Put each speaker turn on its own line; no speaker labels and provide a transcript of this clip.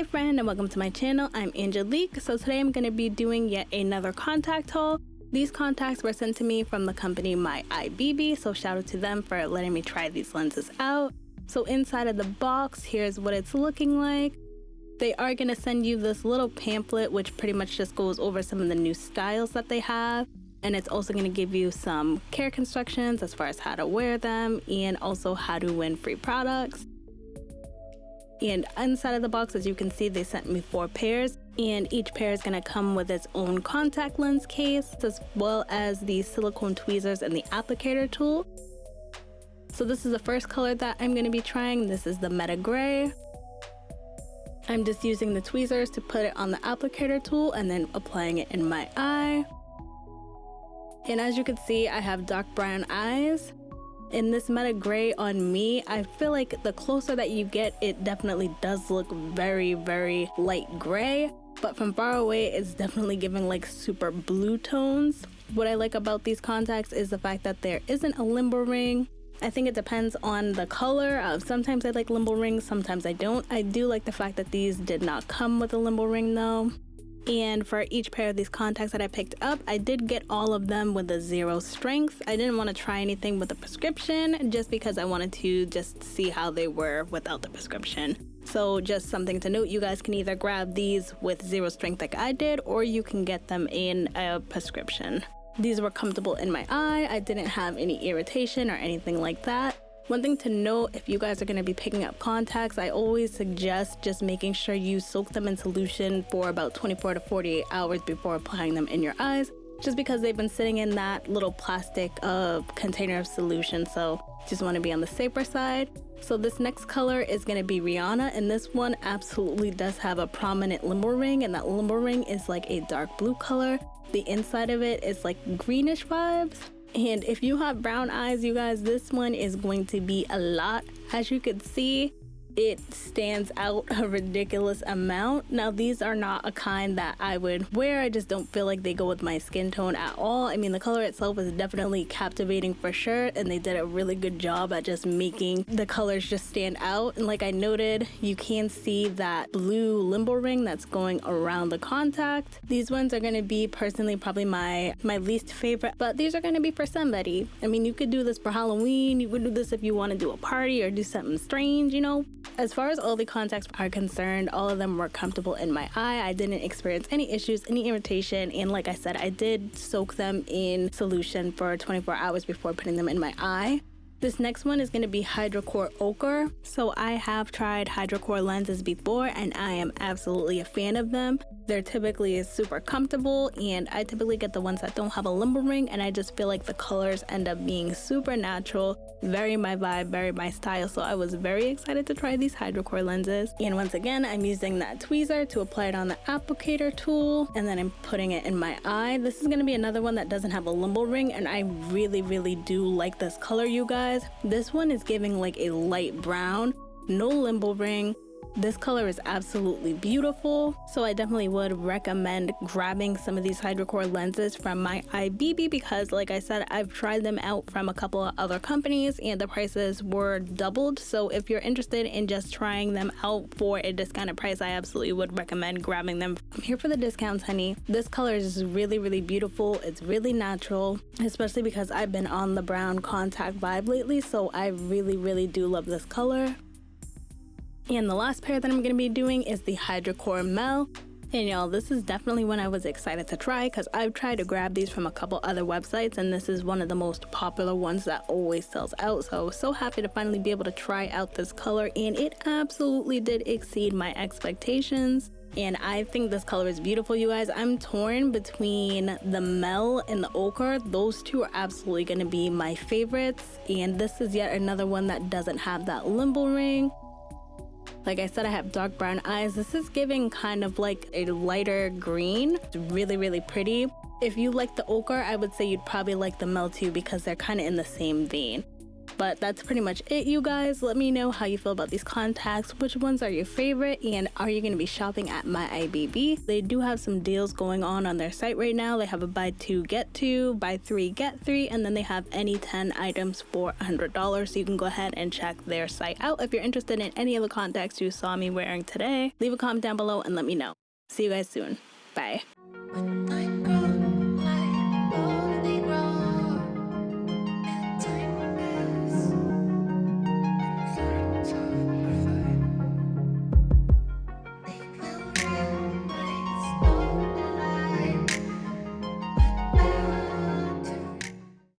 Hi friend, and welcome to my channel. I'm Angelique. So today I'm going to be doing yet another contact haul. These contacts were sent to me from the company Myeyebb, so shout out to them for letting me try these lenses out. So inside of the box, here's what it's looking like. They are going to send you this little pamphlet which pretty much just goes over some of the new styles that they have. And it's also going to give you some care instructions as far as how to wear them and also how to win free products. And inside of the box, as you can see, they sent me 4 pairs, and each pair is going to come with its own contact lens case, as well as the silicone tweezers and the applicator tool. So this is the first color that I'm going to be trying. This is the Meta Gray. I'm just using the tweezers to put it on the applicator tool and then applying it in my eye. And as you can see, I have dark brown eyes. In this Meta Gray on me, I feel like the closer that you get, it definitely does look very, very light gray. But from far away, it's definitely giving like super blue tones. What I like about these contacts is the fact that there isn't a limbo ring. I think it depends on the color. Sometimes I like limbo rings, sometimes I don't. I do like the fact that these did not come with a limbo ring though. And for each pair of these contacts that I picked up, I did get all of them with a 0 strength. I didn't want to try anything with a prescription just because I wanted to just see how they were without the prescription. So just something to note, you guys can either grab these with 0 strength like I did, or you can get them in a prescription. These were comfortable in my eye. I didn't have any irritation or anything like that. One thing to note, if you guys are going to be picking up contacts, I always suggest just making sure you soak them in solution for about 24 to 48 hours before applying them in your eyes, just because they've been sitting in that little plastic container of solution, so just want to be on the safer side. So this next color is going to be Rihanna, and this one absolutely does have a prominent limbo ring, and that limbo ring is like a dark blue color. The inside of it is like greenish vibes. And if you have brown eyes, you guys, this one is going to be a lot. As you can see, it stands out a ridiculous amount. Now, these are not a kind that I would wear. I just don't feel like they go with my skin tone at all. I mean, the color itself is definitely captivating for sure, and they did a really good job at just making the colors just stand out. And like I noted, you can see that blue limbo ring that's going around the contact. These ones are going to be personally probably my least favorite, but these are going to be for somebody. I mean, you could do this for Halloween. You could do this if you want to do a party or do something strange, you know. As far as all the contacts are concerned, all of them were comfortable in my eye. I didn't experience any issues, any irritation, and like I said, I did soak them in solution for 24 hours before putting them in my eye. This next one is going to be Hidrocor Ocre. So I have tried Hidrocor lenses before, and I am absolutely a fan of them. They're typically super comfortable, and I typically get the ones that don't have a limbo ring, and I just feel like the colors end up being super natural, very my vibe, very my style. So I was very excited to try these Hidrocor lenses. And once again, I'm using that tweezer to apply it on the applicator tool, and then I'm putting it in my eye. This is going to be another one that doesn't have a limbo ring, and I really, really do like this color, you guys. This one is giving like a light brown, no limbo ring. This color is absolutely beautiful, so I definitely would recommend grabbing some of these Hidrocor lenses from Myeyebb because, like I said, I've tried them out from a couple of other companies and the prices were doubled. So if you're interested in just trying them out for a discounted price, I absolutely would recommend grabbing them. I'm here for the discounts, honey. This color is really, really beautiful. It's really natural, especially because I've been on the brown contact vibe lately, so I really, really do love this color. And the last pair that I'm going to be doing is the Hidrocor Mel. And y'all, this is definitely one I was excited to try because I've tried to grab these from a couple other websites, and this is one of the most popular ones that always sells out. So I was so happy to finally be able to try out this color, and it absolutely did exceed my expectations. And I think this color is beautiful, you guys. I'm torn between the Mel and the Ochre. Those two are absolutely going to be my favorites. And this is yet another one that doesn't have that limbo ring. Like I said, I have dark brown eyes. This is giving kind of like a lighter green. It's really, really pretty. If you like the ochre, I would say you'd probably like the Mel too because they're kind of in the same vein. But that's pretty much it, you guys. Let me know how you feel about these contacts, which ones are your favorite, and are you going to be shopping at Myeyebb? They do have some deals going on their site right now. They have a buy 2 get 2, buy 3 get 3, and then they have any 10 items for $100. So you can go ahead and check their site out if you're interested in any of the contacts you saw me wearing today. Leave a comment down below and let me know. See you guys soon. Bye.